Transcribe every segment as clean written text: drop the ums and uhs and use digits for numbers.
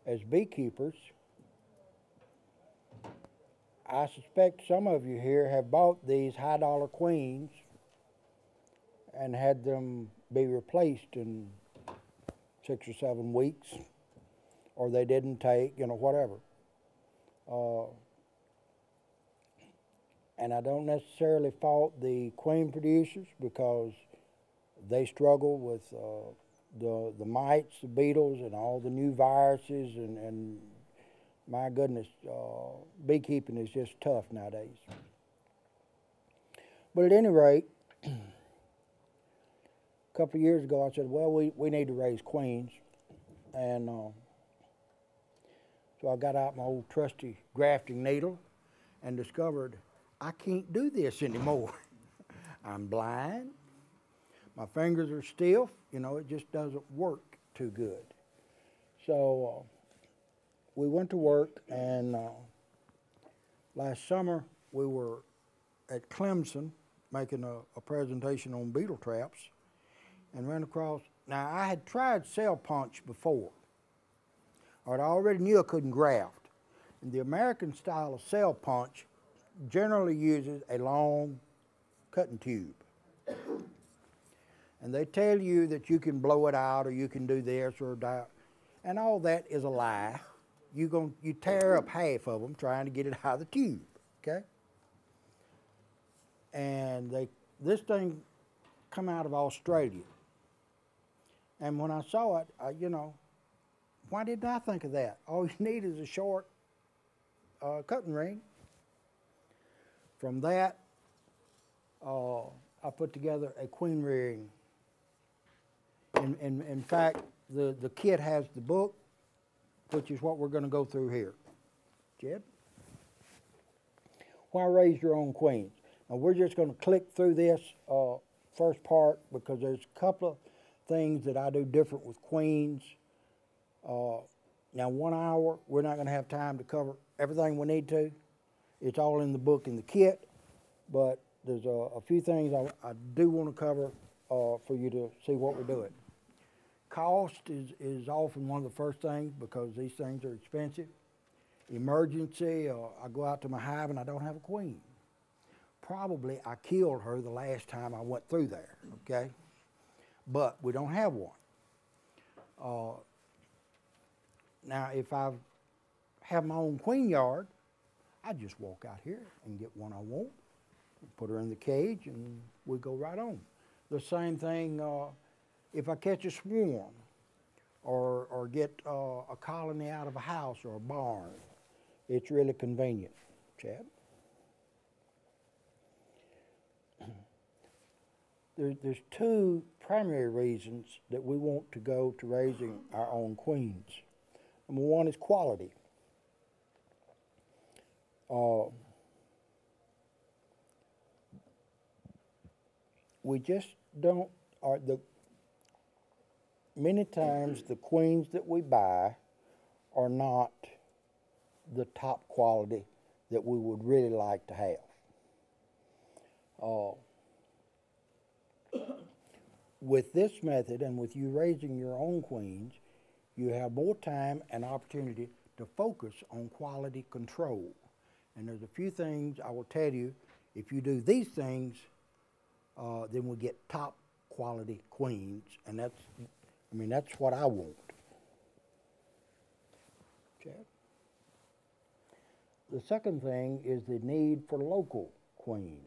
as beekeepers, I suspect some of you here have bought these high dollar queens and had them be replaced in 6 or 7 weeks, or they didn't take, whatever. Uh, and I don't necessarily fault the queen producers because they struggle with the mites, the beetles, and all the new viruses, and my goodness, beekeeping is just tough nowadays. But at any rate, a couple of years ago, I said, well, we need to raise queens. And so I got out my old trusty grafting needle and discovered I can't do this anymore. I'm blind. My fingers are stiff. It just doesn't work too good. So we went to work, and last summer we were at Clemson making a presentation on beetle traps and ran across. Now, I had tried cell punch before. I already knew I couldn't graft. And the American style of cell punch generally uses a long cutting tube. And they tell you that you can blow it out or you can do this or that. And all that is a lie. You tear up half of them trying to get it out of the tube, okay? And this thing come out of Australia. And when I saw it, why didn't I think of that? All you need is a short cutting ring. From that, I put together a QueenRearing. In fact, the kit has the book, which is what we're going to go through here. Jed? Why raise your own queens? Now, we're just going to click through this first part because there's a couple of things that I do different with queens. Now, 1 hour, we're not going to have time to cover everything we need to. It's all in the book in the kit, but there's a few things I do want to cover for you to see what we're doing. Cost is often one of the first things because these things are expensive. Emergency, I go out to my hive and I don't have a queen. Probably I killed her the last time I went through there, okay? But we don't have one. Now, if I have my own queen yard, I just walk out here and get one I want, put her in the cage, and we go right on. The same thing if I catch a swarm or get a colony out of a house or a barn. It's really convenient. Chad? There's two primary reasons that we want to go to raising our own queens. Number one is quality. We just don't, many times the queens that we buy are not the top quality that we would really like to have. With this method and with you raising your own queens, you have more time and opportunity to focus on quality control. And there's a few things I will tell you. If you do these things, then we'll get top quality queens, and that's what I want. Chad? The second thing is the need for local queens.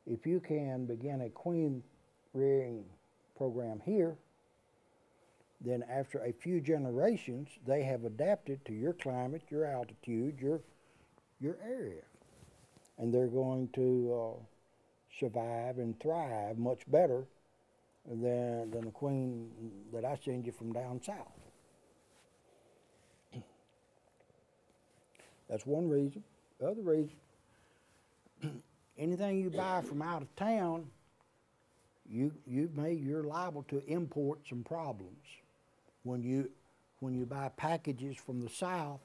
If you can begin a queen rearing program here, then after a few generations, they have adapted to your climate, your altitude, your area. And they're going to survive and thrive much better than the queen that I send you from down south. That's one reason. The other reason, anything you buy from out of town, you're liable to import some problems. When you buy packages from the south,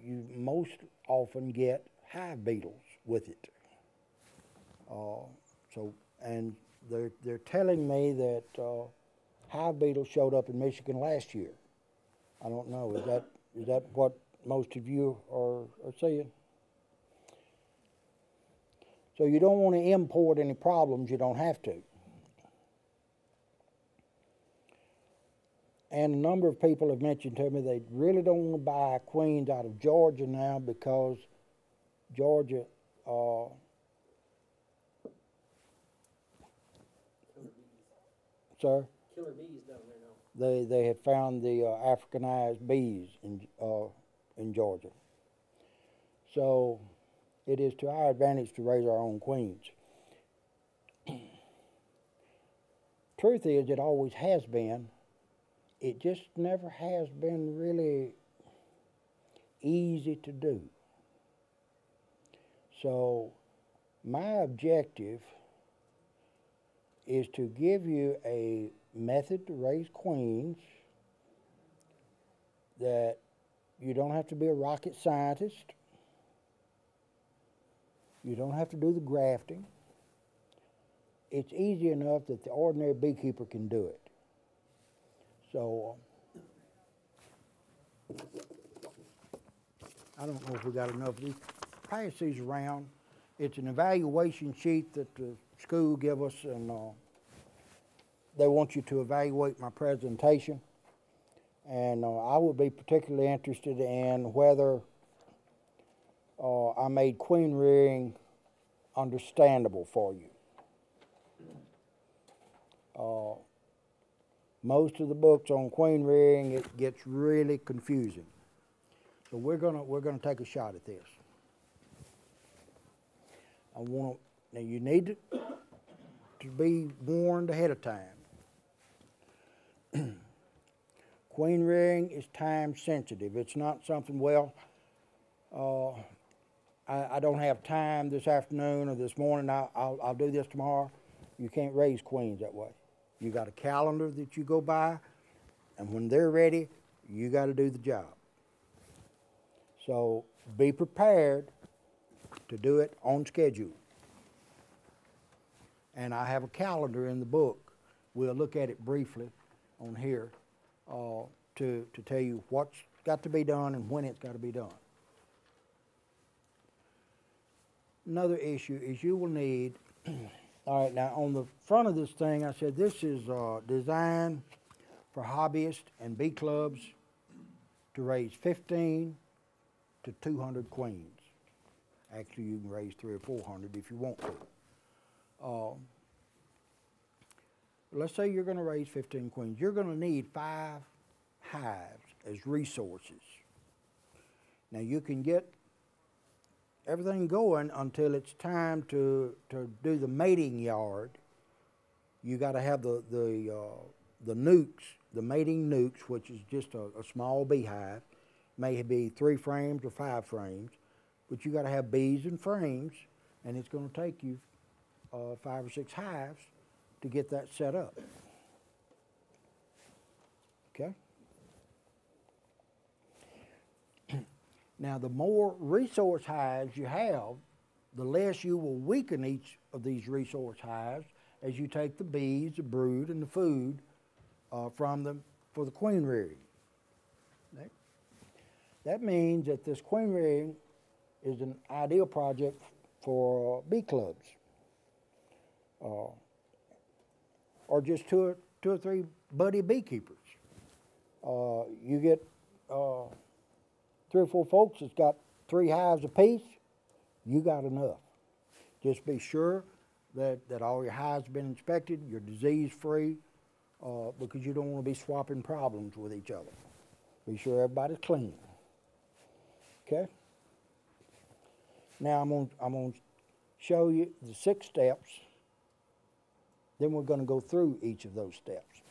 you most often get hive beetles with it. And they're telling me that hive beetle showed up in Michigan last year. I don't know. Is that what most of you are seeing? So you don't want to import any problems you don't have to. And a number of people have mentioned to me they really don't want to buy queens out of Georgia now because Georgia, sir? Killer bees down there now. They have found the Africanized bees in Georgia. So it is to our advantage to raise our own queens. Truth is, it always has been. It just never has been really easy to do. So my objective is to give you a method to raise queens that you don't have to be a rocket scientist. You don't have to do the grafting. It's easy enough that the ordinary beekeeper can do it. So, I don't know if we got enough of these. Pass these around. It's an evaluation sheet that the school give us, and they want you to evaluate my presentation. And I would be particularly interested in whether I made queen rearing understandable for you. Most of the books on queen rearing, it gets really confusing. So we're gonna take a shot at this. Now you need to be warned ahead of time. Queen rearing is time sensitive. It's not something, well, I don't have time this afternoon or this morning, I'll do this tomorrow. You can't raise queens that way. You got a calendar that you go by, and when they're ready, you got to do the job. So be prepared to do it on schedule. And I have a calendar in the book. We'll look at it briefly on here to tell you what's got to be done and when it's got to be done. Another issue is you will need, all right, now on the front of this thing, I said this is designed for hobbyists and bee clubs to raise 15 to 200 queens. Actually, you can raise 300 or 400 if you want to. Let's say you're going to raise 15 queens. You're going to need 5 hives as resources. Now, you can get everything going until it's time to do the mating yard. You got to have the nukes, the mating nukes, which is just a small beehive. May be 3 frames or 5 frames, but you got to have bees and frames, and it's going to take you 5 or 6 hives to get that set up. Okay? Now, the more resource hives you have, the less you will weaken each of these resource hives as you take the bees, the brood, and the food from them for the queen rearing. That means that this queen rearing is an ideal project for bee clubs, or just two or three buddy beekeepers. You get 3 or 4 folks that's got 3 hives apiece, you got enough. Just be sure that all your hives have been inspected, you're disease-free, because you don't want to be swapping problems with each other. Be sure everybody's clean. Okay? Now I'm going to show you the 6 steps. Then we're going to go through each of those steps.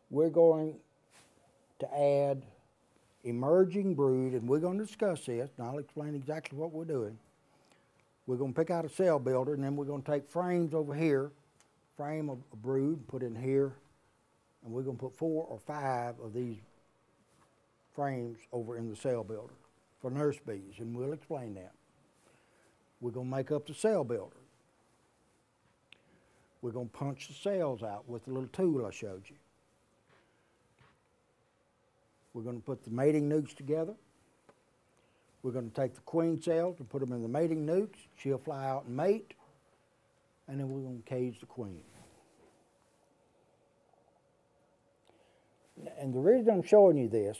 We're going to add emerging brood, and we're going to discuss this, and I'll explain exactly what we're doing. We're going to pick out a cell builder, and then we're going to take frames over here, frame of a brood, put in here, and we're going to put 4 or 5 of these frames over in the cell builder for nurse bees, and we'll explain that. We're going to make up the cell builder. We're going to punch the cells out with the little tool I showed you. We're going to put the mating nukes together. We're going to take the queen cells and put them in the mating nukes. She'll fly out and mate. And then we're going to cage the queen. And the reason I'm showing you this,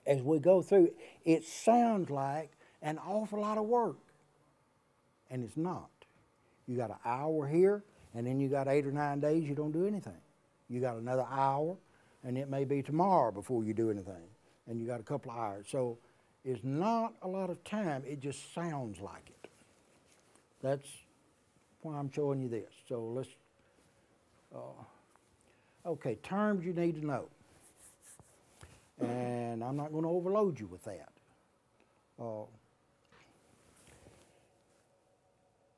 as we go through, it sounds like an awful lot of work. And it's not. You got an hour here, and then you got 8 or 9 days you don't do anything. You got another hour, and it may be tomorrow before you do anything. And you got a couple of hours. So it's not a lot of time. It just sounds like it. That's why I'm showing you this. So let's, okay, terms you need to know. And I'm not going to overload you with that.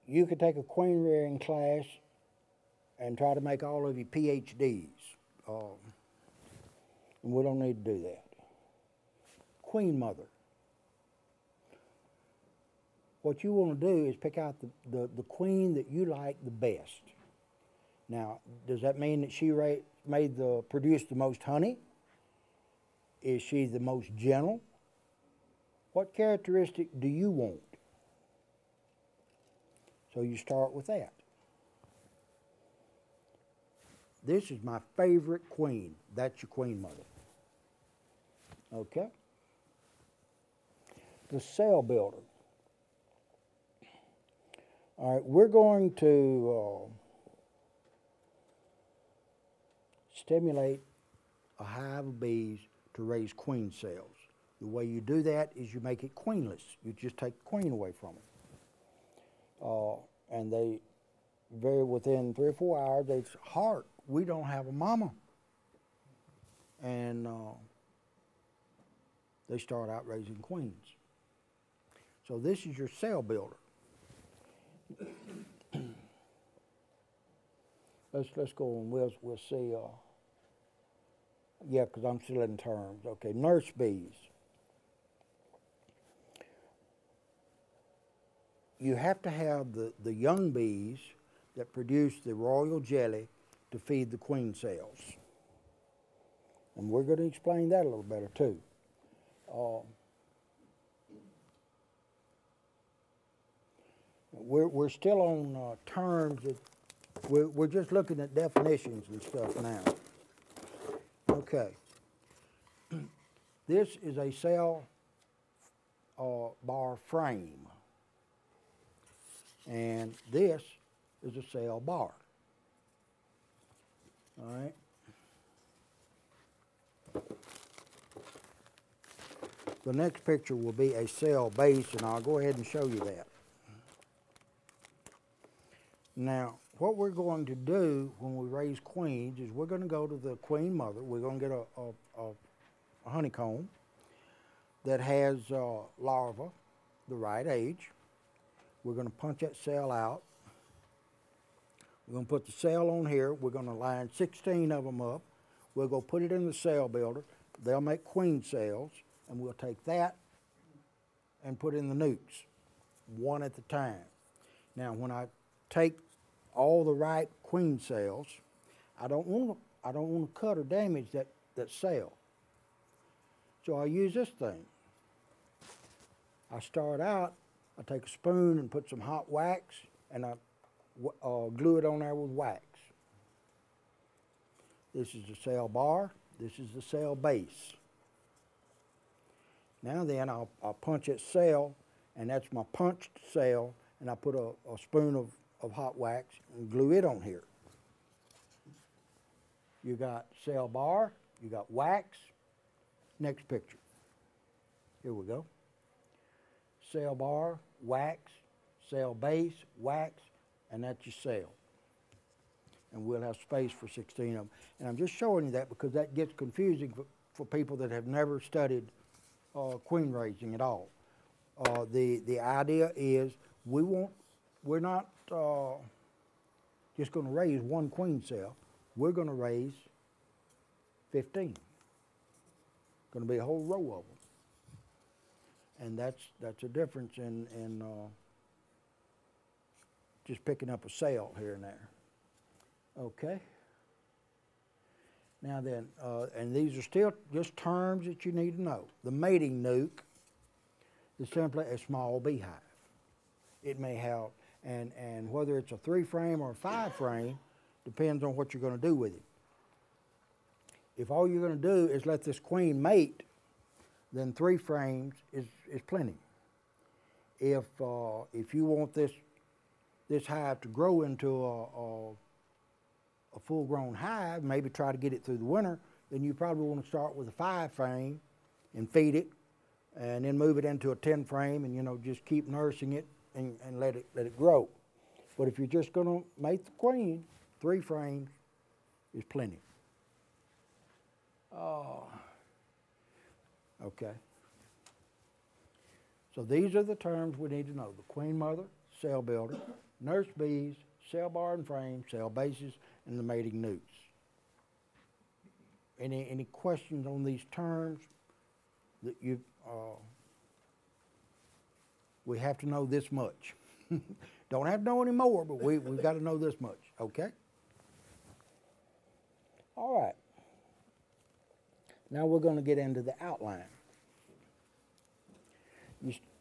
You could take a queen rearing class and try to make all of your PhDs. And we don't need to do that. Queen mother. What you want to do is pick out the queen that you like the best. Now, does that mean that she produced the most honey? Is she the most gentle? What characteristic do you want? So you start with that. This is my favorite queen. That's your queen mother. Okay? The cell builder. All right, we're going to stimulate a hive of bees to raise queen cells. The way you do that is you make it queenless. You just take the queen away from them. And they, within 3 or 4 hours, it's hard. We don't have a mama. And they start out raising queens. So this is your cell builder. Let's go and we'll see. Yeah, because I'm still in terms. Okay, nurse bees. You have to have the young bees that produce the royal jelly to feed the queen cells. And we're going to explain that a little better too. We're still on terms that we're just looking at definitions and stuff now. Okay. This is a cell bar frame. And this is a cell bar. All right. The next picture will be a cell base, and I'll go ahead and show you that. Now, what we're going to do when we raise queens is we're going to go to the queen mother. We're going to get a honeycomb that has larvae, the right age. We're going to punch that cell out. We're going to put the cell on here. We're going to line 16 of them up. We'll go put it in the cell builder. They'll make queen cells, and we'll take that and put in the nukes, one at a time. Now, when I take all the ripe queen cells, I don't want to cut or damage that cell. So I use this thing. I start out, I take a spoon and put some hot wax, and I glue it on there with wax. This is the cell bar. This is the cell base. Now then, I'll punch that cell, and that's my punched cell, and I put a spoon of hot wax and glue it on here. You got cell bar, you got wax. Next picture. Here we go. Cell bar, wax, cell base, wax, and that's your cell. And we'll have space for 16 of them. And I'm just showing you that because that gets confusing for people that have never studied queen raising at all. The idea is we're not just going to raise one queen cell. We're going to raise 15. Going to be a whole row of them. And that's a difference in just picking up a cell here and there. Okay. Now then, and these are still just terms that you need to know. The mating nuke is simply a small beehive. It may have, and whether it's a 3-frame or a 5-frame, depends on what you're going to do with it. If all you're going to do is let this queen mate, then 3 frames is plenty. If you want this hive to grow into a full-grown hive, maybe try to get it through the winter, then you probably want to start with a 5-frame and feed it, and then move it into a 10-frame, and just keep nursing it and let it grow. But if you're just going to mate the queen, 3 frames is plenty. Okay. So these are the terms we need to know: the queen mother, cell builder, nurse bees, cell bar and frame, cell bases, and the mating nukes. Any questions on these terms that you? We have to know this much. Don't have to know any more, but we've got to know this much. Okay. All right. Now we're going to get into the outline.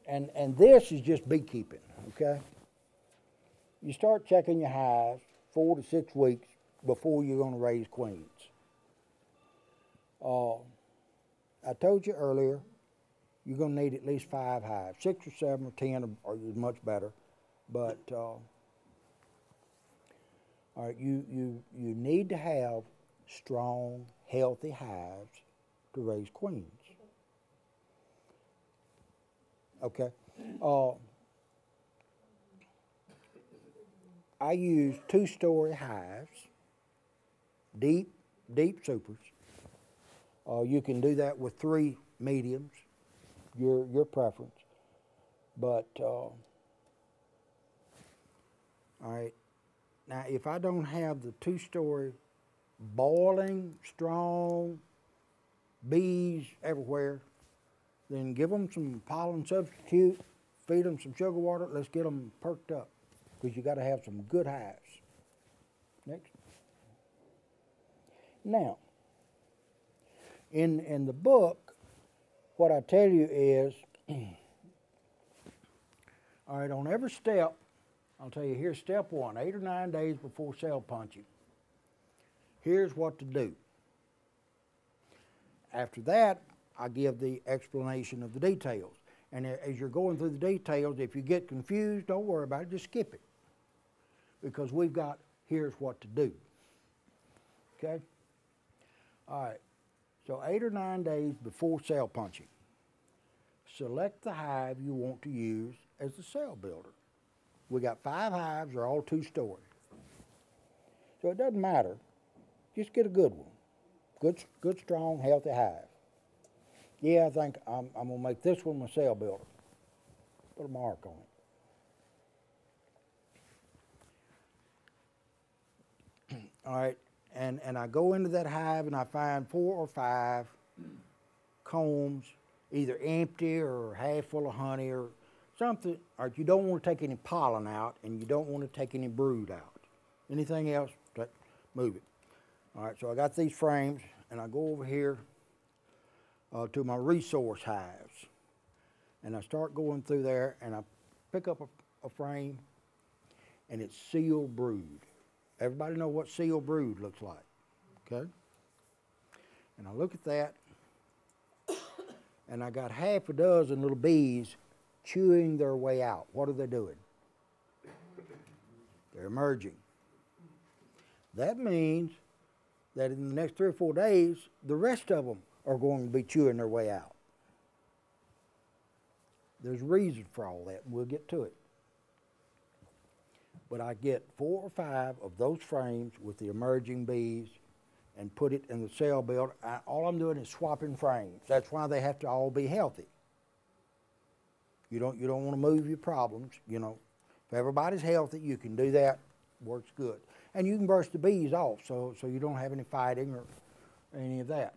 And this is just beekeeping, okay? You start checking your hives 4 to 6 weeks before you're going to raise queens. I told you earlier, you're going to need at least 5 hives. 6 or 7 or 10 is much better. But all right, you need to have strong, healthy hives to raise queens. Okay. I use 2-story hives, deep supers. You can do that with 3 mediums, your preference. But all right. Now, if I don't have the 2-story boiling, strong, bees everywhere, then give them some pollen substitute, feed them some sugar water, let's get them perked up, because you got to have some good hives. Next. Now, in the book, what I tell you is, all right, on every step, I'll tell you, here's step 1, 8 or 9 days before cell punching. Here's what to do. After that, I give the explanation of the details. And as you're going through the details, if you get confused, don't worry about it, just skip it. Because we've got, here's what to do. Okay? All right. So 8 or 9 days before cell punching, select the hive you want to use as the cell builder. We got 5 hives, they're all 2-story. So it doesn't matter. Just get a good one. Good, strong, healthy hive. Yeah, I think I'm going to make this one my cell builder. Put a mark on it. All right, and I go into that hive and I find 4 or 5 combs, either empty or half full of honey or something. All right, you don't want to take any pollen out and you don't want to take any brood out. Anything else, move it. All right, so I got these frames and I go over here to my resource hives. And I start going through there and I pick up a frame and it's sealed brood. Everybody know what sealed brood looks like, okay? And I look at that and I got half a dozen little bees chewing their way out. What are they doing? They're emerging. That means that in the next 3 or 4 days, the rest of them are going to be chewing their way out. There's a reason for all that, and we'll get to it. But I get 4 or 5 of those frames with the emerging bees and put it in the cell builder. All I'm doing is swapping frames. That's why they have to all be healthy. You don't want to move your problems, you know. If everybody's healthy, you can do that. Works good. And you can brush the bees off so you don't have any fighting or any of that.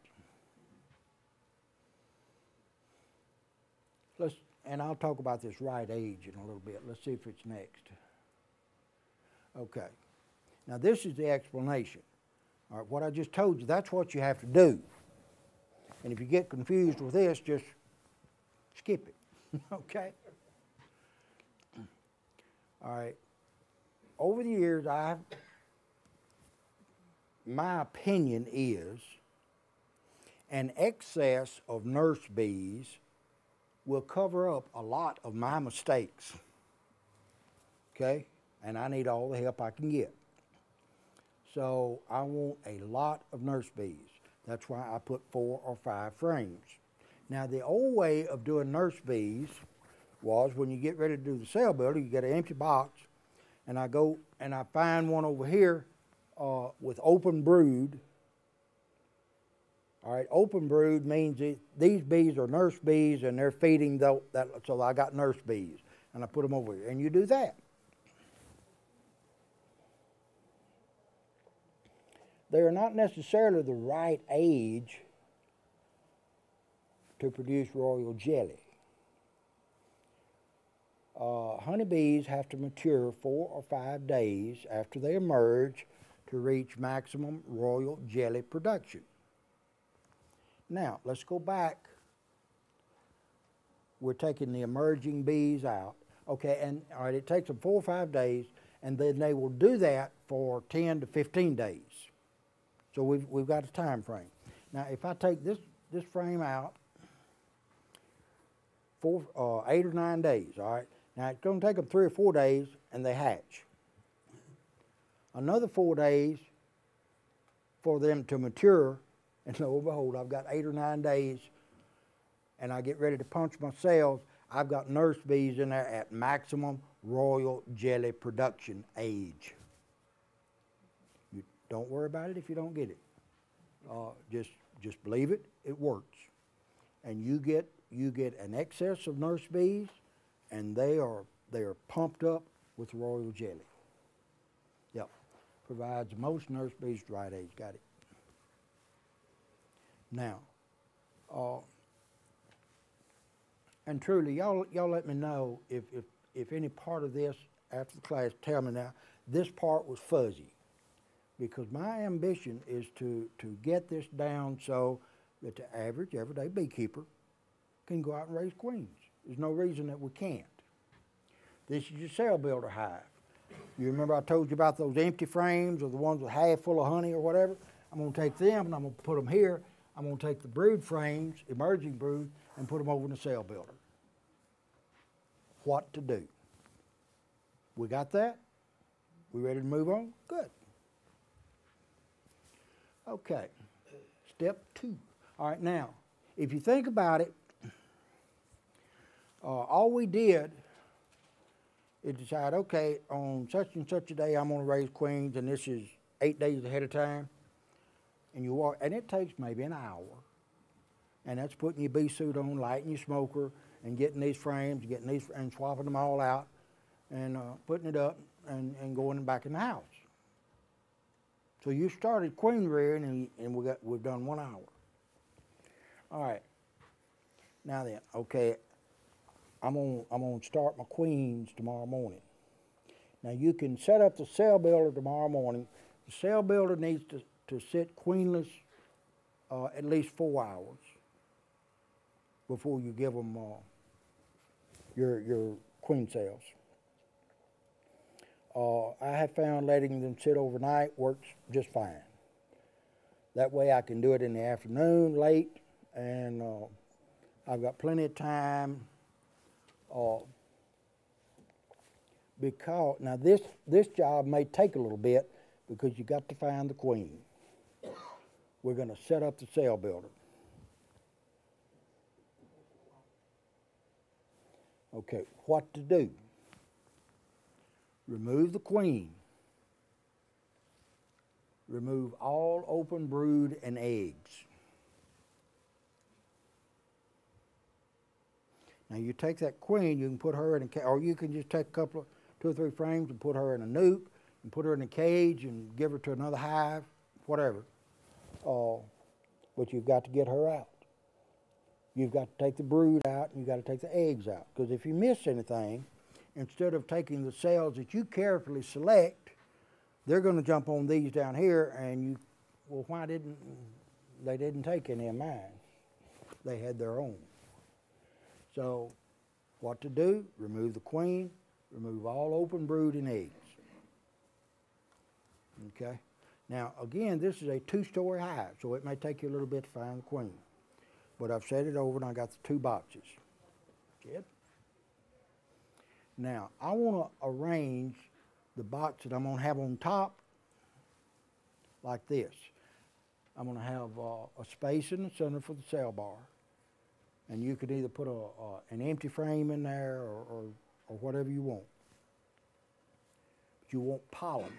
And I'll talk about this right age in a little bit. Let's see if it's next. Okay. Now this is the explanation. All right, what I just told you, that's what you have to do. And if you get confused with this, just skip it. Okay? All right. Over the years, my opinion is an excess of nurse bees will cover up a lot of my mistakes. Okay? And I need all the help I can get. So I want a lot of nurse bees. That's why I put 4 or 5 frames. Now the old way of doing nurse bees was when you get ready to do the cell builder, you get an empty box, and I go and I find one over here with open brood. All right, open brood means these bees are nurse bees and they're feeding so I got nurse bees. And I put them over here. And you do that. They are not necessarily the right age to produce royal jelly. Honeybees have to mature 4 or 5 days after they emerge to reach maximum royal jelly production. Now, let's go back. We're taking the emerging bees out. Okay, and all right, it takes them 4 or 5 days, and then they will do that for 10 to 15 days. So we've got a time frame. Now, if I take this frame out, 8 or 9 days, all right? Now, it's going to take them 3 or 4 days, and they hatch. Another 4 days for them to mature, and lo and behold, I've got 8 or 9 days, and I get ready to punch my cells. I've got nurse bees in there at maximum royal jelly production age. You don't worry about it if you don't get it. Just believe it. It works, and you get an excess of nurse bees, and they are pumped up with royal jelly. Yep, provides most nurse bees the right age. Got it. Now, and truly, y'all let me know if any part of this after the class. Tell me now. This part was fuzzy, because my ambition is to get this down so that the average everyday beekeeper can go out and raise queens. There's no reason that we can't. This is your cell builder hive. You remember I told you about those empty frames or the ones with half full of honey or whatever? I'm going to take them and I'm going to put them here. I'm going to take the brood frames, emerging brood, and put them over in the cell builder. What to do? We got that? We ready to move on? Good. Okay. Step 2. All right, now, if you think about it, all we did is decide, okay, on such and such a day, I'm going to raise queens, and this is 8 days ahead of time. And you walk, and it takes maybe an hour. And that's putting your bee suit on, lighting your smoker, and getting these frames, and swapping them all out, and putting it up, and going back in the house. So you started queen rearing, and we've done 1 hour. All right. Now then, okay, I'm gonna start my queens tomorrow morning. Now you can set up the cell builder tomorrow morning. The cell builder needs to sit queenless at least 4 hours before you give them your queen cells. I have found letting them sit overnight works just fine. That way I can do it in the afternoon, late, and I've got plenty of time. Because now this job may take a little bit because you got to find the queen. We're going to set up the cell builder. Okay, what to do? Remove the queen. Remove all open brood and eggs. Now you take that queen, you can put her in a, or you can just take a couple of 2 or 3 frames and put her in a nuke and put her in a cage and give her to another hive, whatever. But you've got to get her out. You've got to take the brood out and you've got to take the eggs out. Because if you miss anything, instead of taking the cells that you carefully select they're going to jump on these down here, and you, well, why didn't they didn't take any of mine? They had their own. So, what to do? Remove the queen, remove all open brood and eggs. Okay. Now, again, this is a 2-story hive, so it may take you a little bit to find the queen. But I've set it over, and I got the 2 boxes. See it? Now, I want to arrange the box that I'm going to have on top like this. I'm going to have a space in the center for the cell bar. And you could either put an empty frame in there or whatever you want. But you want pollen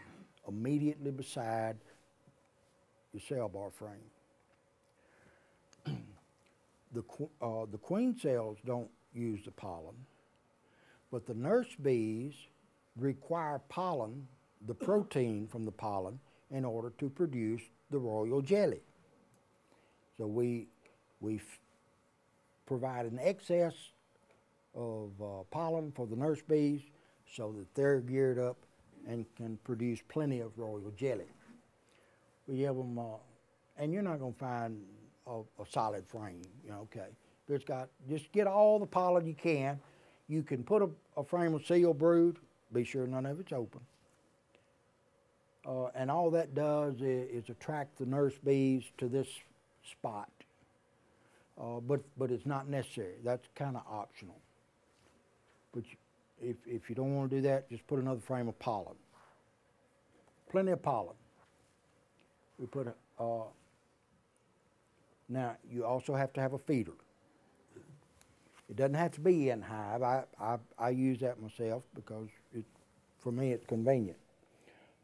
immediately beside your cell bar frame. The queen cells don't use the pollen, but the nurse bees require pollen, the protein from the pollen, in order to produce the royal jelly. So we provide an excess of pollen for the nurse bees so that they're geared up and can produce plenty of royal jelly. We give them, and you're not going to find a solid frame, you know, okay. There's got, just get all the pollen you can. You can put a frame of sealed brood, be sure none of it's open. And all that does is attract the nurse bees to this spot. But it's not necessary. That's kind of optional. But if you don't want to do that, just put another frame of pollen. Plenty of pollen. We put now you also have to have a feeder. It doesn't have to be in hive. I use that myself because for me it's convenient.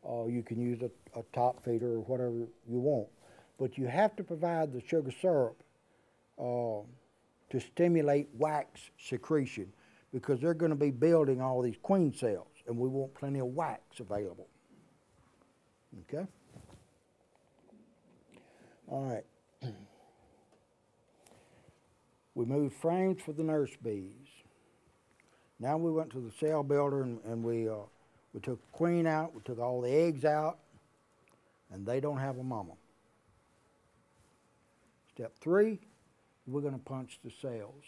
You can use a top feeder or whatever you want, but you have to provide the sugar syrup to stimulate wax secretion, because they're going to be building all these queen cells, and we want plenty of wax available. Okay? All right. We moved frames for the nurse bees. Now we went to the cell builder and we took the queen out, we took all the eggs out, and they don't have a mama. Step 3, we're going to punch the cells.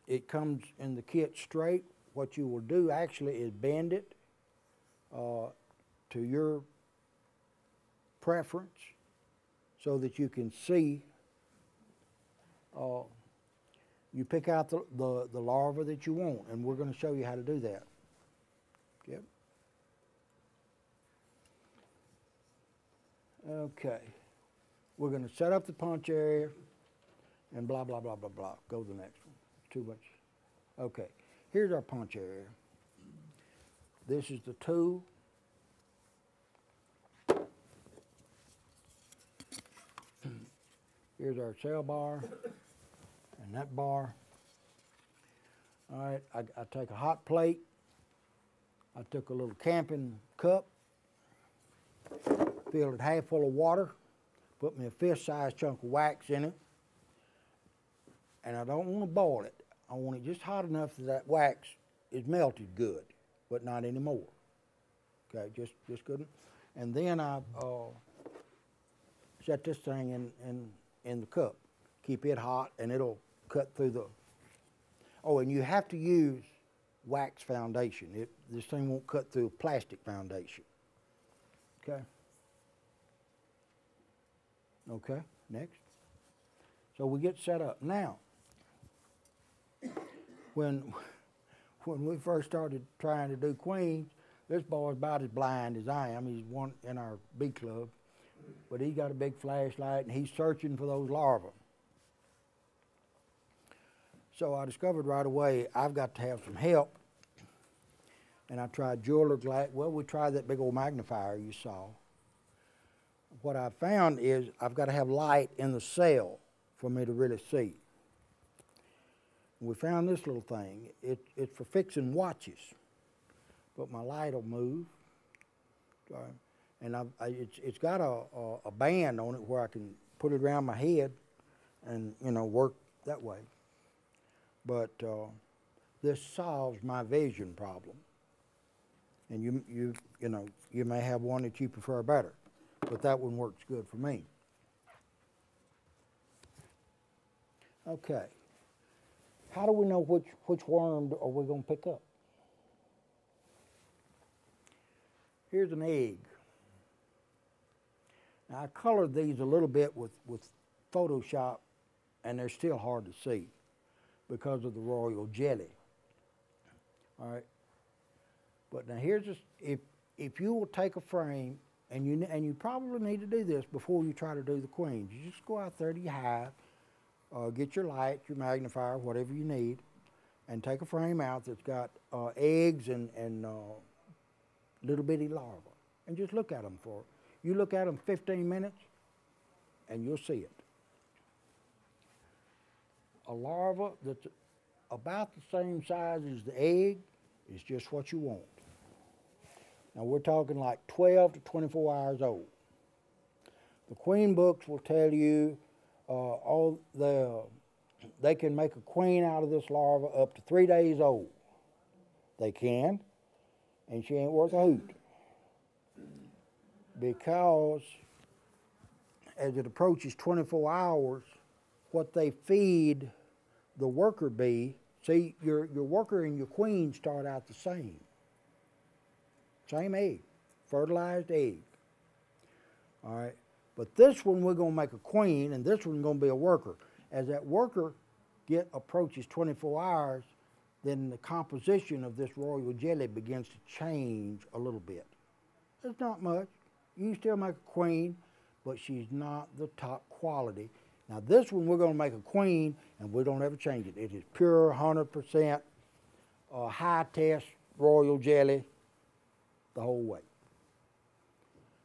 It comes in the kit straight. What you will do actually is bend it to your preference so that you can see. You pick out the larva that you want, and we're going to show you how to do that. Yep. Okay. We're going to set up the punch area and blah, blah, blah, blah, blah. Go to the next one. Too much. Okay. Here's our punch area. This is the tool. Here's our cell bar and that bar. All right, I take a hot plate. I took a little camping cup, filled it half full of water, put me a fist-sized chunk of wax in it, and I don't want to boil it. I want it just hot enough that wax is melted good, but not anymore. Okay, just good. And then I set this thing in the cup. Keep it hot, and it'll cut through the. Oh, and you have to use wax foundation. This thing won't cut through a plastic foundation. Okay. Okay. Next. So we get set up now. When we first started trying to do queens, this boy's about as blind as I am. He's one in our bee club, but he's got a big flashlight and he's searching for those larvae. So I discovered right away I've got to have some help, and I tried jeweler glass. Well, we tried that big old magnifier you saw. What I found is I've got to have light in the cell for me to really see. We found this little thing. It's for fixing watches, but my light will move. And it's got a band on it where I can put it around my head and, you know, work that way. But this solves my vision problem. And you may have one that you prefer better, but that one works good for me. Okay. How do we know which worm are we going to pick up? Here's an egg. Now I colored these a little bit with Photoshop, and they're still hard to see because of the royal jelly. All right. But now here's this, if you will take a frame, and you probably need to do this before you try to do the queens. You just go out there to your hive, get your light, your magnifier, whatever you need, and take a frame out that's got eggs and little bitty larvae, and just look at them for. You look at them 15 minutes, and you'll see it. A larva that's about the same size as the egg is just what you want. Now we're talking like 12 to 24 hours old. The queen books will tell you they can make a queen out of this larva up to 3 days old. They can, and she ain't worth a hoot. Because as it approaches 24 hours, what they feed the worker bee, see, your worker and your queen start out the same. Same egg, fertilized egg. All right, but this one we're going to make a queen, and this one's going to be a worker. As that worker approaches 24 hours, then the composition of this royal jelly begins to change a little bit. It's not much. You still make a queen, but she's not the top quality. Now this one we're going to make a queen, and we don't ever change it. It is pure 100% high test royal jelly the whole way.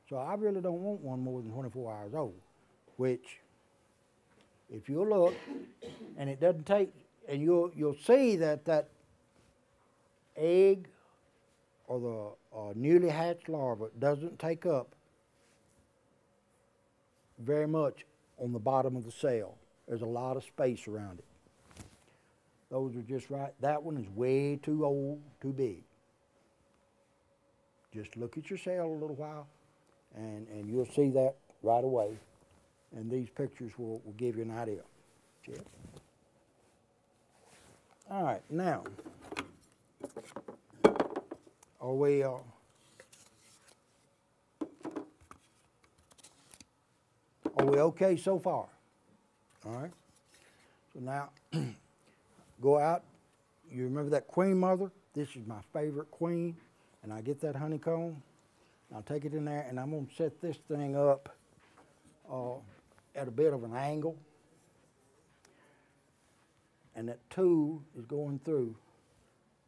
So I really don't want one more than 24 hours old, which if you look, and it doesn't take, and you'll see that egg or the newly hatched larva doesn't take up very much on the bottom of the cell. There's a lot of space around it. Those are just right. That one is way too old, too big. Just look at your cell a little while, and you'll see that right away. And these pictures will give you an idea. Check. All right, now, are we okay so far? All right. So now, go out. You remember that queen mother? This is my favorite queen. And I get that honeycomb. I'll take it in there, and I'm going to set this thing up at a bit of an angle. And that tool is going through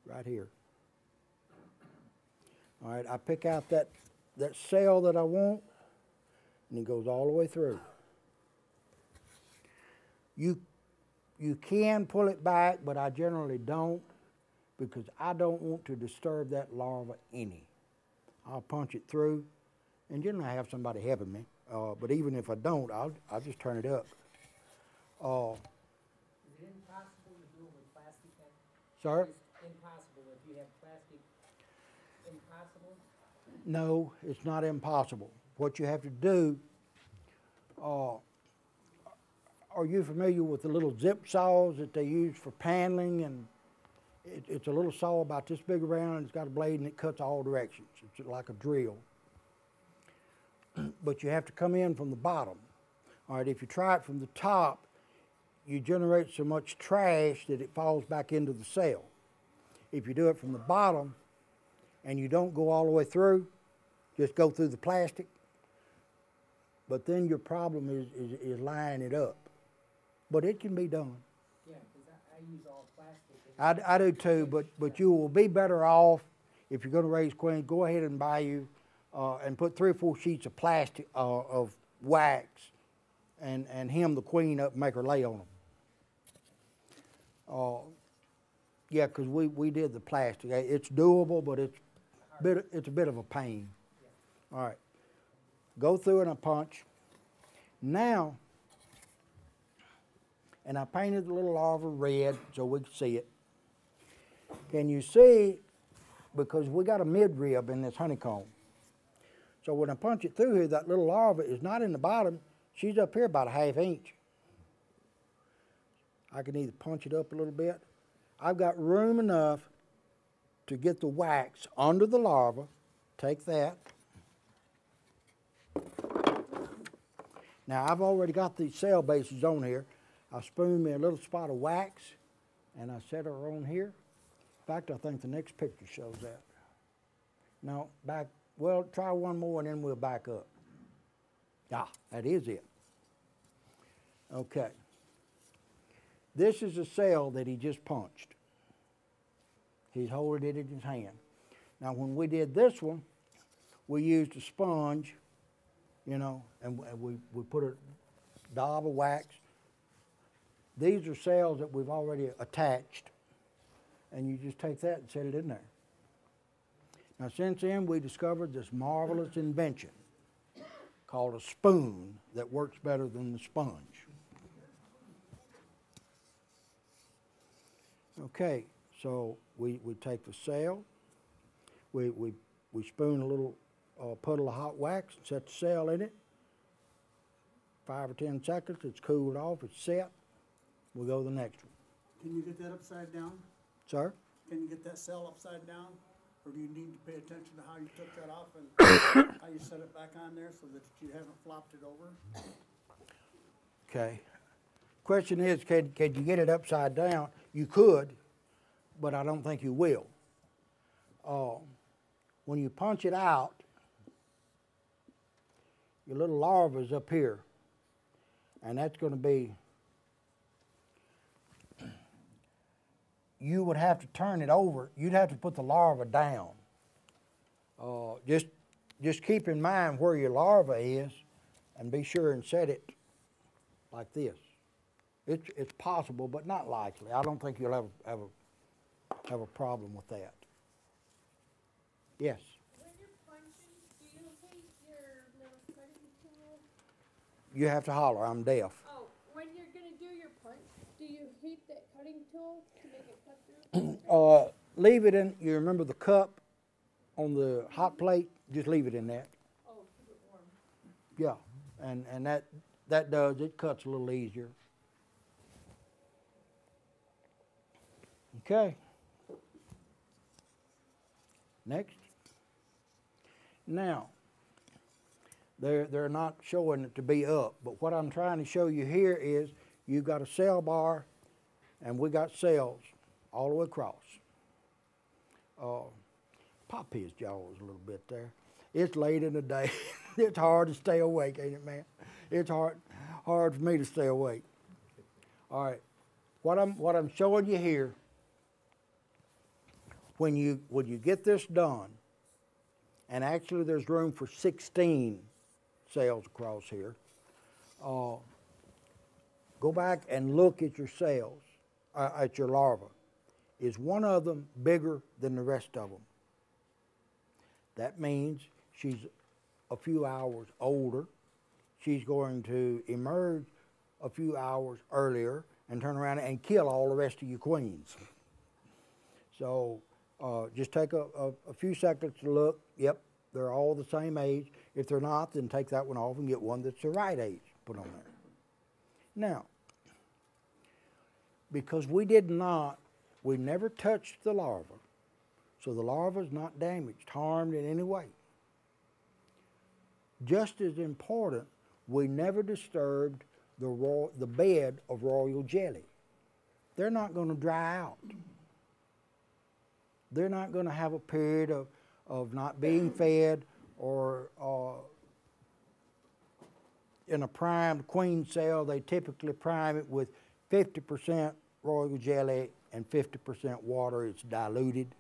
right here. All right, I pick out that cell that I want, and it goes all the way through. You can pull it back, but I generally don't, because I don't want to disturb that larva any. I'll punch it through, and generally I have somebody helping me. But even if I don't, I'll just turn it up. Is it impossible to do it with plastic then? Sir? It's impossible if you have plastic. Impossible? No, it's not impossible. What you have to do, are you familiar with the little zip saws that they use for paneling? And it's a little saw about this big around, and it's got a blade, and it cuts all directions. It's like a drill. But you have to come in from the bottom. All right, if you try it from the top, you generate so much trash that it falls back into the cell. If you do it from the bottom and you don't go all the way through, just go through the plastic, but then your problem is lining it up. But it can be done. Yeah, because I use all plastic. I do too, but you will be better off if you're going to raise queens. Go ahead and buy you and put 3 or 4 sheets of plastic of wax and hem the queen up and make her lay on them. Yeah, because we did the plastic. It's doable, but it's a bit of a pain. Yeah. All right, go through and I punch. Now, and I painted the little larva red so we could see it. Can you see, because we got a midrib in this honeycomb. So when I punch it through here, that little larva is not in the bottom. She's up here about a ½ inch. I can either punch it up a little bit. I've got room enough to get the wax under the larva. Take that. Now I've already got these cell bases on here. I spoon me a little spot of wax and I set her on here. In fact, I think the next picture shows that. No, back, well, try one more and then we'll back up. Ah, that is it. Okay. This is a cell that he just punched. He's holding it in his hand. Now, when we did this one, we used a sponge, you know, and we put a daub of wax. These are cells that we've already attached, and you just take that and set it in there. Now, since then, we discovered this marvelous invention called a spoon that works better than the sponge. Okay, so we take the cell, we spoon a little puddle of hot wax and set the cell in it. 5 or 10 seconds, it's cooled off, it's set. We'll go to the next one. Can you get that upside down? Sir? Can you get that cell upside down? Or do you need to pay attention to how you took that off and how you set it back on there so that you haven't flopped it over? Okay. Question is, can you get it upside down? You could, but I don't think you will. When you punch it out, your little larva's up here, and that's going to be, you would have to turn it over. You'd have to put the larva down. Just keep in mind where your larva is and be sure and set it like this. It's possible, but not likely. I don't think you'll have a problem with that. Yes? When you're punching, do you heat your little cutting tool? You have to holler. I'm deaf. Oh, when you're going to do your punch, do you heat that cutting tool to make it cut through? Leave it in, you remember the cup on the hot plate? Just leave it in that. Oh, keep it warm. Yeah, and that does, it cuts a little easier. Okay. Next. Now, they're not showing it to be up, but what I'm trying to show you here is you've got a cell bar and we got cells all the way across. Pop his jaws a little bit there. It's late in the day. It's hard to stay awake, ain't it, man? It's hard for me to stay awake. All right. What I'm showing you here, when you get this done, and actually there's room for 16 cells across here, go back and look at your cells, at your larva. Is one of them bigger than the rest of them? That means she's a few hours older. She's going to emerge a few hours earlier and turn around and kill all the rest of your queens. So just take a few seconds to look. Yep, they're all the same age. If they're not, then take that one off and get one that's the right age. Put on there. Now, because we never touched the larva, so the larva is not damaged, harmed in any way. Just as important, we never disturbed the bed of royal jelly. They're not going to dry out. They're not going to have a period of not being fed or in a primed queen cell, they typically prime it with 50% royal jelly and 50% water. It's diluted.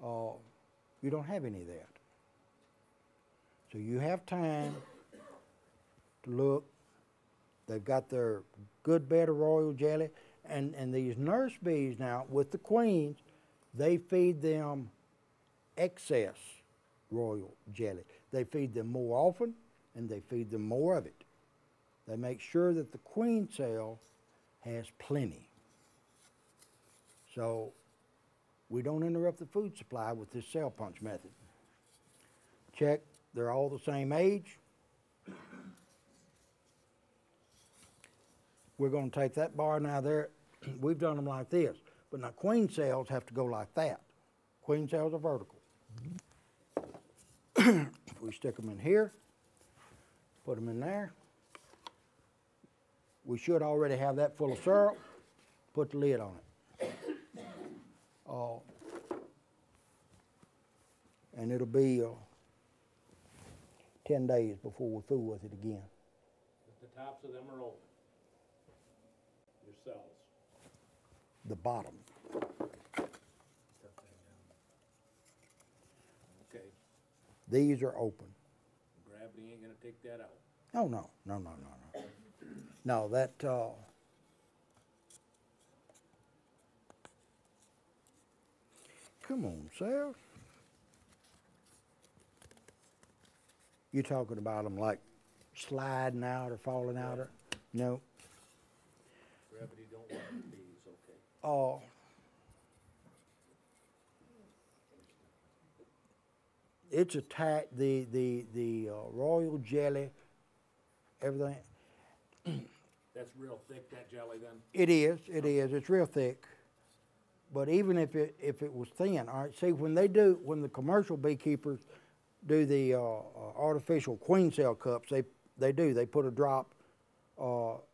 You don't have any of that. So you have time to look. They've got their good bed of royal jelly. And these nurse bees now, with the queens, they feed them excess royal jelly. They feed them more often, and they feed them more of it. They make sure that the queen cell has plenty. So We don't interrupt the food supply with this cell punch method. Check, they're all the same age. We're going to take that bar now there. We've done them like this. But now queen cells have to go like that. Queen cells are vertical. We stick them in here, put them in there. We should already have that full of syrup. Put the lid on it. And it'll be 10 days before we fool with it again. The tops of them are open. Your cells. The bottom. Okay. These are open. Gravity ain't gonna take that out. Oh, no. No, that, come on, Sal. You talking about them like sliding out or falling out? Or, no. Gravity don't want these, okay. It's attached, the royal jelly, everything. That's real thick, that jelly then? It is. It's real thick. But even if it was thin, all right, see, when the commercial beekeepers do the artificial queen cell cups, they put a drop,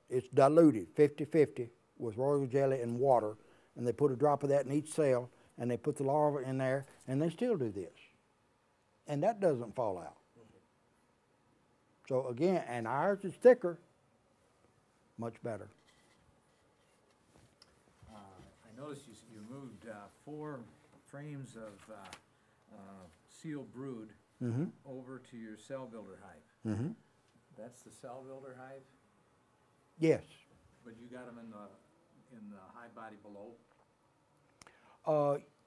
it's diluted 50-50 with royal jelly and water, and they put a drop of that in each cell, and they put the larva in there, and they still do this. And that doesn't fall out. So again, and ours is thicker, much better. I noticed you moved 4 frames of sealed brood over to your cell builder hive. Mm-hmm. That's the cell builder hive, Yes. but you got them in the hive body below?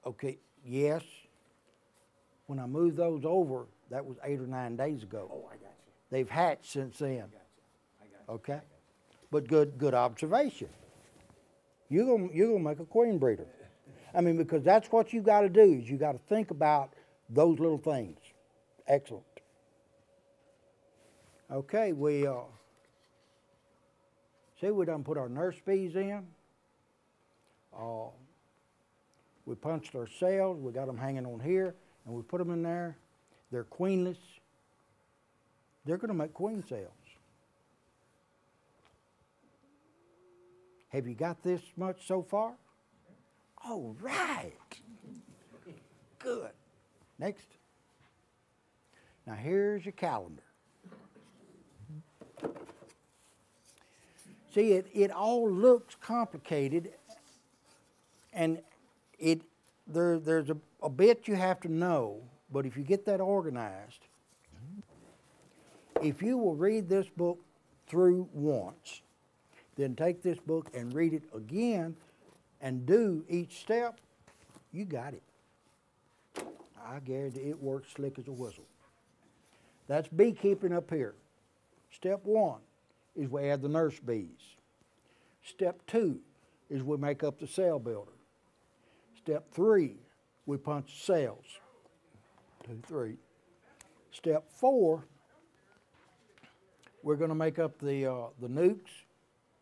Okay, yes. When I moved those over, that was 8 or 9 days ago. Oh, I got you. They've hatched since then. I got you. Okay. But good observation. You're gonna make a queen breeder. I mean, because that's what you got to do, is you got to think about those little things. Excellent. Okay, we done put our nurse bees in. We punched our cells. We got them hanging on here, and we put them in there. They're queenless. They're going to make queen cells. Have you got this much so far? All right. Good. Next. Now here's your calendar. See, it all looks complicated, and there's a bit you have to know, but if you get that organized, if you will read this book through once, then take this book and read it again and do each step, you got it. I guarantee it works slick as a whistle. That's beekeeping up here. Step 1 is we add the nurse bees. Step 2 is we make up the cell builder. Step 3, we punch cells. 2, 3. Step 4, we're going to make up the nukes,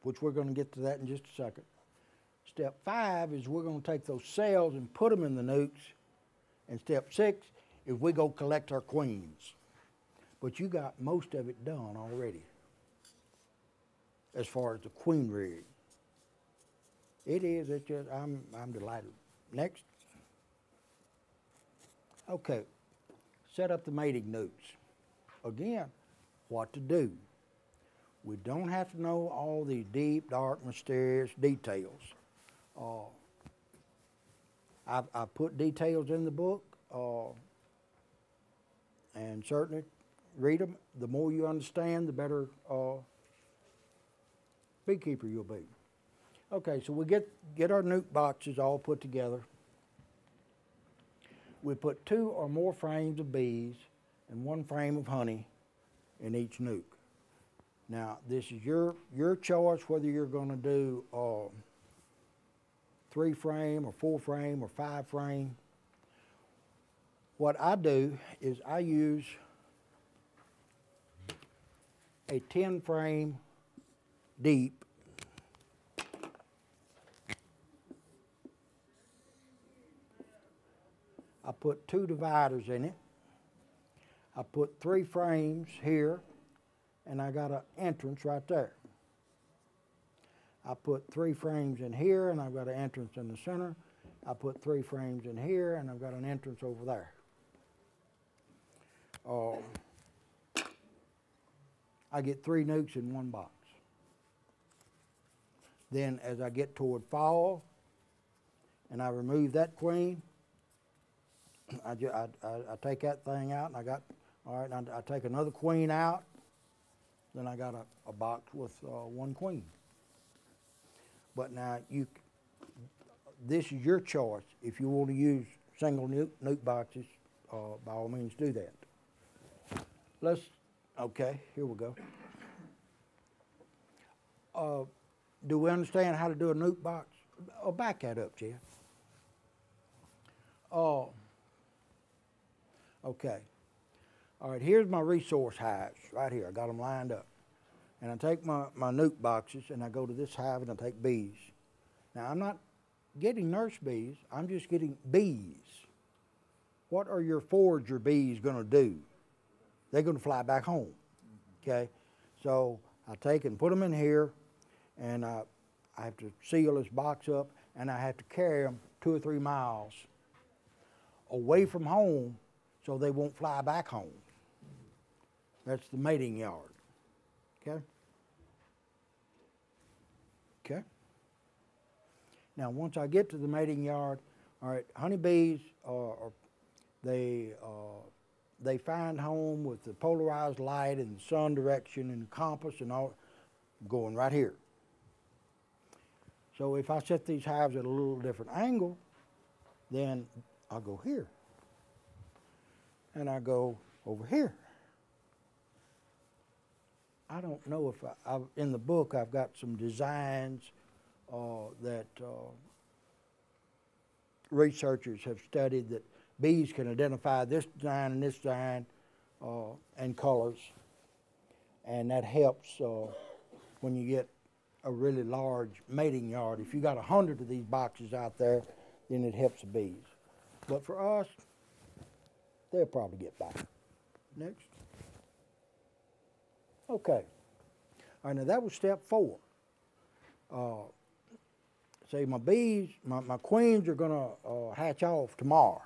which we're going to get to that in just a second. Step 5 is we're going to take those cells and put them in the nukes. And step 6 is we go collect our queens. But you got most of it done already as far as the queen rearing. It is. It's just, I'm delighted. Next. Okay. Set up the mating nukes. Again, what to do. We don't have to know all the deep, dark, mysterious details. I've put details in the book, and certainly read them. The more you understand, the better beekeeper you'll be. Okay, so we get our nuke boxes all put together. We put 2 or more frames of bees and 1 frame of honey in each nuke. Now, this is your choice whether you're going to do 3 frame or 4 frame or 5 frame. What I do is I use a 10 frame deep. I put 2 dividers in it. I put 3 frames here, and I got an entrance right there. I put 3 frames in here, and I've got an entrance in the center. I put 3 frames in here, and I've got an entrance over there. I get 3 nukes in one box. Then as I get toward fall, and I remove that queen, I take that thing out, and I got, all right, and I take another queen out, then I got a box with 1 queen. But now this is your choice. If you want to use single nuke boxes, by all means do that. Okay, here we go. Do we understand how to do a nuke box? Oh, back that up, Jeff. Okay. All right, here's my resource hives right here. I got them lined up. And I take my nuke boxes and I go to this hive and I take bees. Now, I'm not getting nurse bees, I'm just getting bees. What are your forager bees going to do? They're going to fly back home, okay? So I take and put them in here, and I have to seal this box up, and I have to carry them 2 or 3 miles away from home so they won't fly back home. That's the mating yard, okay? Okay? Now, once I get to the mating yard, all right, honeybees they find home with the polarized light and the sun direction and the compass and all, going right here. So if I set these hives at a little different angle, then I'll go here. And I go over here. I don't know if in the book I've got some designs that researchers have studied that bees can identify this design and this design and colors, and that helps when you get a really large mating yard. If you got 100 of these boxes out there, then it helps the bees. But for us, they'll probably get by. Next. Okay. All right, now that was step 4. Say my bees, my queens are gonna hatch off tomorrow.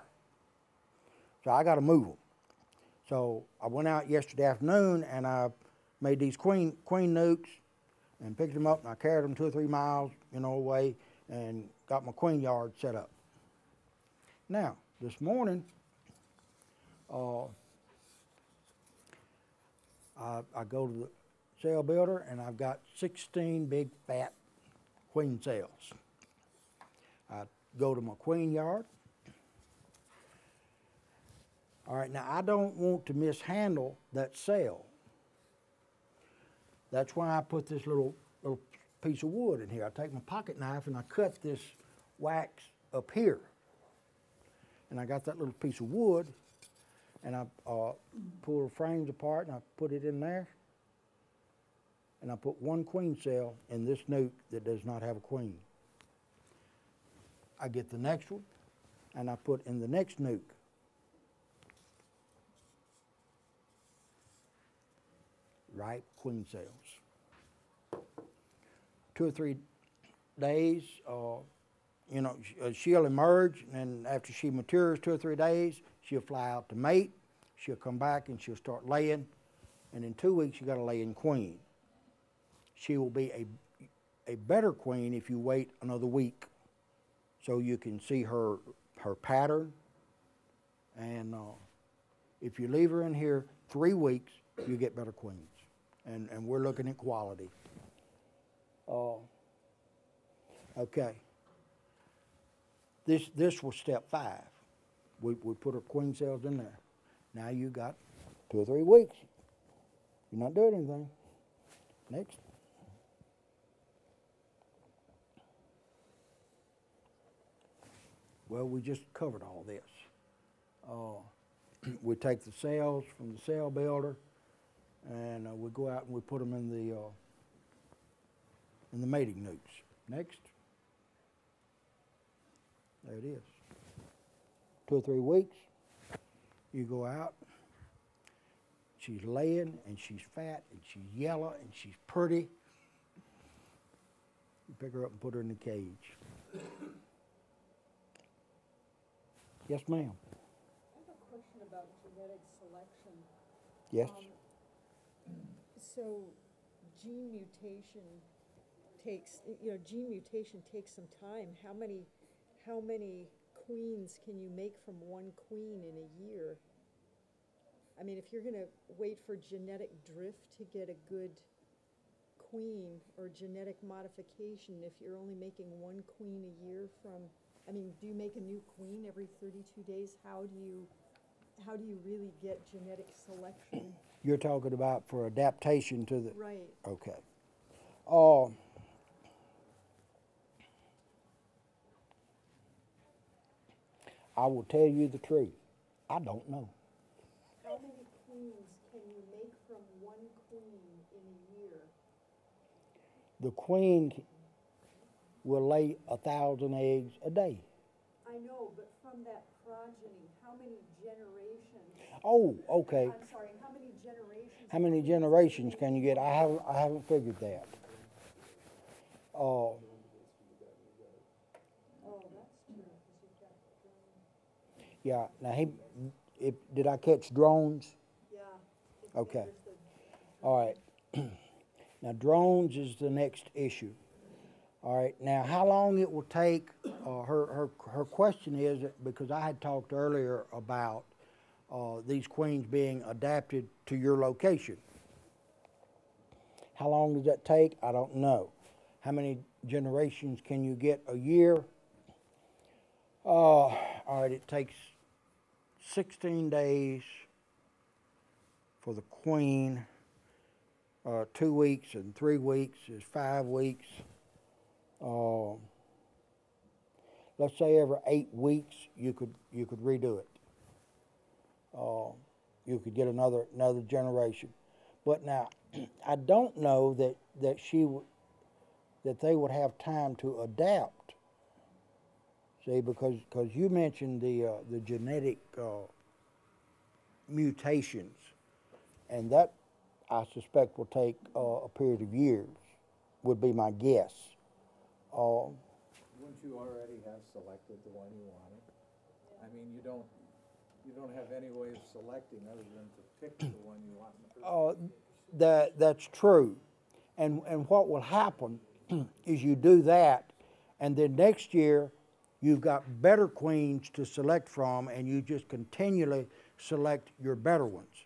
So I got to move them. So I went out yesterday afternoon and I made these queen nukes and picked them up and I carried them 2 or 3 miles, away, and got my queen yard set up. Now, this morning, I go to the cell builder and I've got 16 big fat queen cells. I go to my queen yard. All right, now I don't want to mishandle that cell. That's why I put this little piece of wood in here. I take my pocket knife and I cut this wax up here. And I got that little piece of wood and I pull the frames apart and I put it in there. And I put 1 queen cell in this nuke that does not have a queen. I get the next one and I put in the next nuke. Ripe queen cells. 2 or 3 days, she'll emerge, and after she matures 2 or 3 days, she'll fly out to mate. She'll come back and she'll start laying, and in 2 weeks you got a laying queen. She will be a better queen if you wait another week, so you can see her pattern. And if you leave her in here 3 weeks, you get better queens. And we're looking at quality. Okay. This was step 5. We put our queen cells in there. Now you got 2 or 3 weeks. You're not doing anything. Next. Well, we just covered all this. We take the cells from the cell builder, and we go out and we put them in the mating newts. Next. There it is. 2 or 3 weeks, you go out. She's laying, and she's fat, and she's yellow, and she's pretty. You pick her up and put her in the cage. Yes, ma'am. I have a question about genetic selection. Yes. So gene mutation takes some time. How many queens can you make from one queen in a year? I mean, if you're gonna wait for genetic drift to get a good queen or genetic modification, if you're only making one queen a year from, I mean, do you make a new queen every 32 days? How do you really get genetic selection? You're talking about for adaptation to the... Right. Okay. I will tell you the truth. I don't know. How many queens can you make from one queen in a year? The queen will lay 1,000 eggs a day. I know, but from that progeny, how many generations? Oh, okay. I'm sorry, how many generations? How many generations can you get? I haven't figured that. Oh, that's true, 'cause you've got drones. Yeah. Now did I catch drones? Yeah. Okay. There's the- All right. Now drones is the next issue. All right. Now how long it will take? Her question is because I had talked earlier about these queens being adapted to your location. How long does that take? I don't know. How many generations can you get a year? All right, it takes 16 days for the queen. 2 weeks and 3 weeks is 5 weeks. Let's say every 8 weeks you could redo it. You could get another generation. But now I don't know that they would have time to adapt. See, because you mentioned the genetic mutations, and that I suspect will take a period of years, would be my guess. Wouldn't you already have selected the one you wanted? I mean, you don't have any way of selecting other than to pick the one you want in the first place. That's true, and what will happen is you do that, and then next year you've got better queens to select from, and you just continually select your better ones.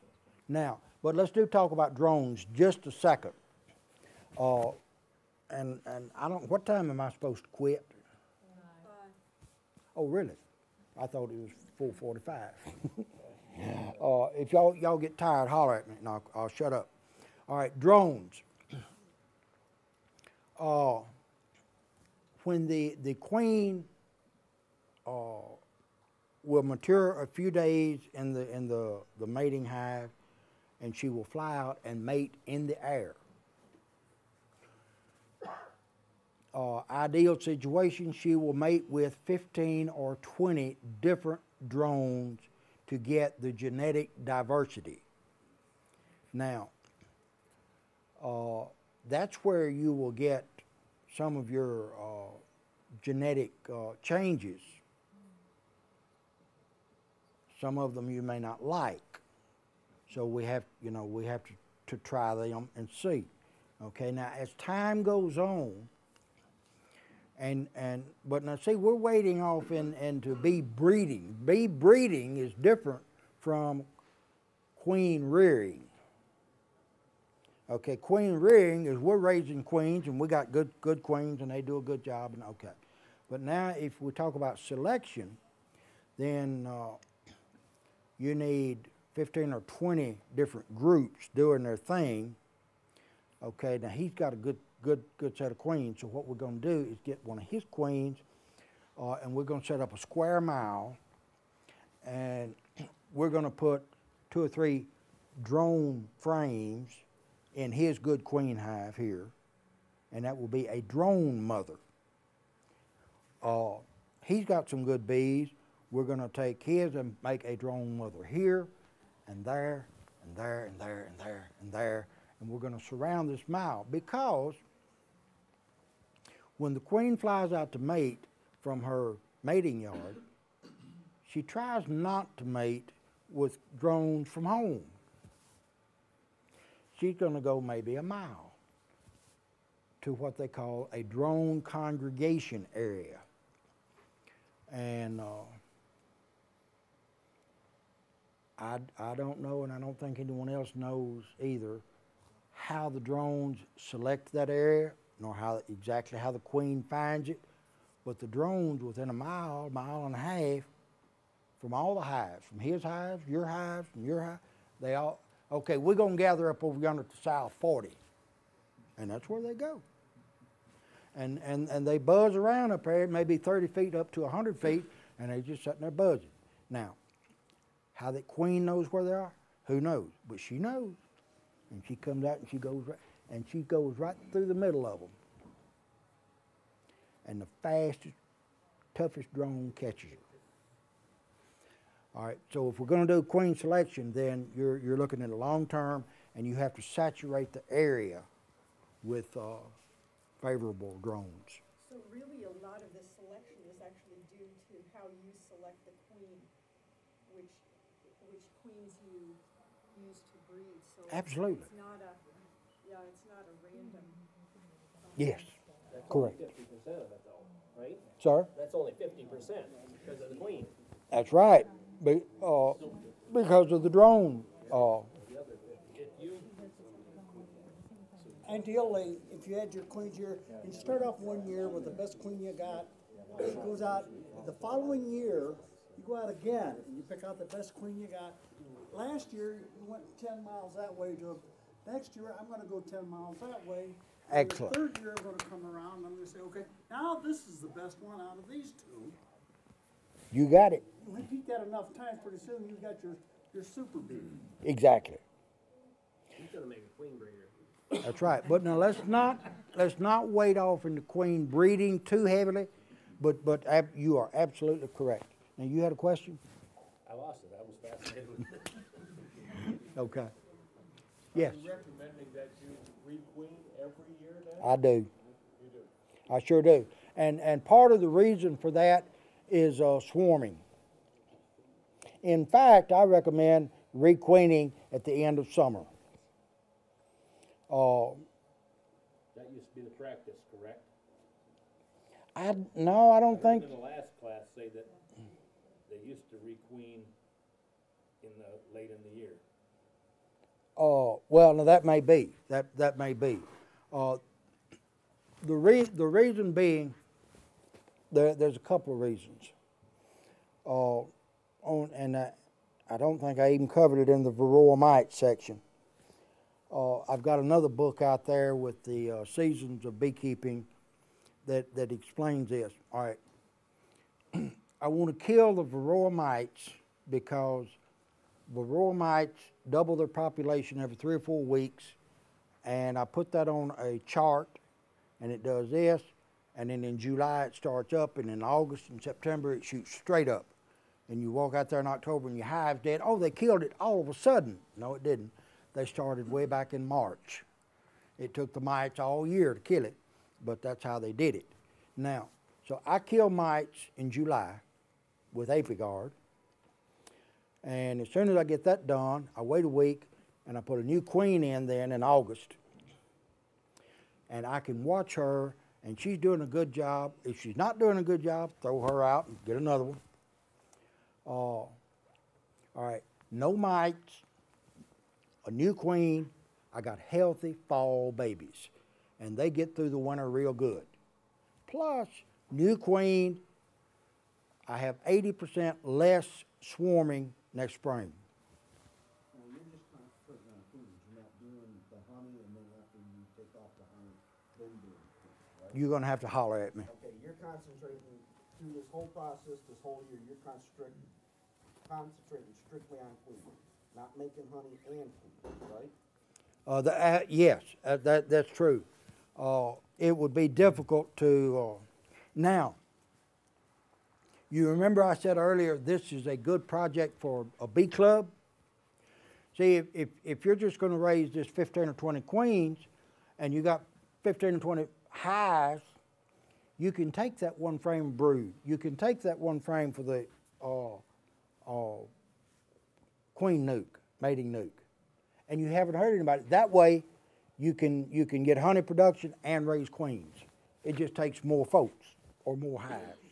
Now, but let's talk about drones just a second. And I don't. What time am I supposed to quit? Oh, really? I thought it was 4:45. If y'all get tired, holler at me, and I'll shut up. All right, drones. When the queen will mature a few days in the mating hive, and she will fly out and mate in the air. Ideal situation, she will mate with 15 or 20 different drones to get the genetic diversity. Now, that's where you will get some of your genetic changes. Some of them you may not like. So we have to try them and see. Okay, now as time goes on, but now see, we're waiting off into bee breeding. Bee breeding is different from queen rearing. Okay, queen rearing is we're raising queens, and we got good queens, and they do a good job, and okay. But now if we talk about selection, then you need 15 or 20 different groups doing their thing. Okay, now he's got a good set of queens, so what we're going to do is get one of his queens, and we're gonna set up a square mile, and we're gonna put 2 or 3 drone frames in his good queen hive here, and that will be a drone mother. He's got some good bees. We're gonna take his and make a drone mother here, and there, and there, and there, and there, and there, and we're gonna surround this mile, because when the queen flies out to mate from her mating yard, she tries not to mate with drones from home. She's gonna go maybe a mile to what they call a drone congregation area. And I don't know, and I don't think anyone else knows either, how the drones select that area, nor exactly how the queen finds it. But the drones within a mile, mile and a half, from all the hives, from his hives, your hives, from your hive, they all, okay, we're gonna gather up over yonder to South 40. And that's where they go. And they buzz around up there, maybe 30 feet up to 100 feet, and they just sitting there buzzing. Now, how that queen knows where they are, who knows? But she knows. And she comes out and she goes right through the middle of them. And the fastest, toughest drone catches her. All right, so if we're going to do queen selection, then you're looking at a long term, and you have to saturate the area with favorable drones. So really, a lot of this selection is actually due to how you select the queen, which queens you use to breed. So Absolutely. it's not a, it's not a random. Yes, That's correct. only 50% of it though, right? Sir? That's only 50% because of the queen. That's right, because of the drone. Ideally, if you had your queens year, you start off one year with the best queen you got. She goes out the following year. You go out again and you pick out the best queen you got. Last year you went 10 miles that way. Next year I'm going to go 10 miles that way. Excellent. The third year I'm going to come around and I'm going to say, okay, now this is the best one out of these two. You got it. You repeat that enough times, pretty soon you got your super bee. Exactly. He's gonna make a queen breeder. That's right. But now let's not wade off into queen breeding too heavily. But you are absolutely correct. Now you had a question? I lost it. I was fascinated with it. Okay. Yes, Are you recommending that you requeen every year then? I do. You do. I sure do. And part of the reason for that is swarming. In fact, I recommend requeening at the end of summer. That used to be the practice, correct? No, I don't I think. heard in the last class say that they used to requeen late in the year. Well, now that may be. That may be. The reason being, there's a couple of reasons. I don't think I even covered it in the varroa mite section. I've got another book out there with the seasons of beekeeping that explains this. All right. I want to kill the varroa mites because varroa mites double their population every 3 or 4 weeks, and I put that on a chart, and it does this, and then in July it starts up, and in August and September it shoots straight up. And you walk out there in October and your hive's dead. Oh, they killed it all of a sudden. No, it didn't. They started way back in March. It took the mites all year to kill it, but that's how they did it. Now, so I kill mites in July with Apiguard, and as soon as I get that done, I wait a week, and I put a new queen in then in August. And I can watch her, and she's doing a good job. If she's not doing a good job, throw her out and get another one. All right, no mites, a new queen. I got healthy fall babies, and they get through the winter real good. Plus, new queen, I have 80% less swarming next spring. Well, you're just concentrating on queens, you're not doing the honey, and then after you take off the honey, then doing the queen, right? You're gonna have to holler at me. Okay, you're concentrating through this whole process, this whole year, you're concentrating strictly on queen, not making honey and queen, right? Yes, that's true. It would be difficult to, now, you remember I said earlier, this is a good project for a bee club? See, if you're just gonna raise this 15 or 20 queens, and you got 15 or 20 hives, you can take that one frame brood. You can take that one frame for the queen nuke, mating nuke, and you haven't hurt anybody. That way, you can get honey production and raise queens. It just takes more folks or more hives.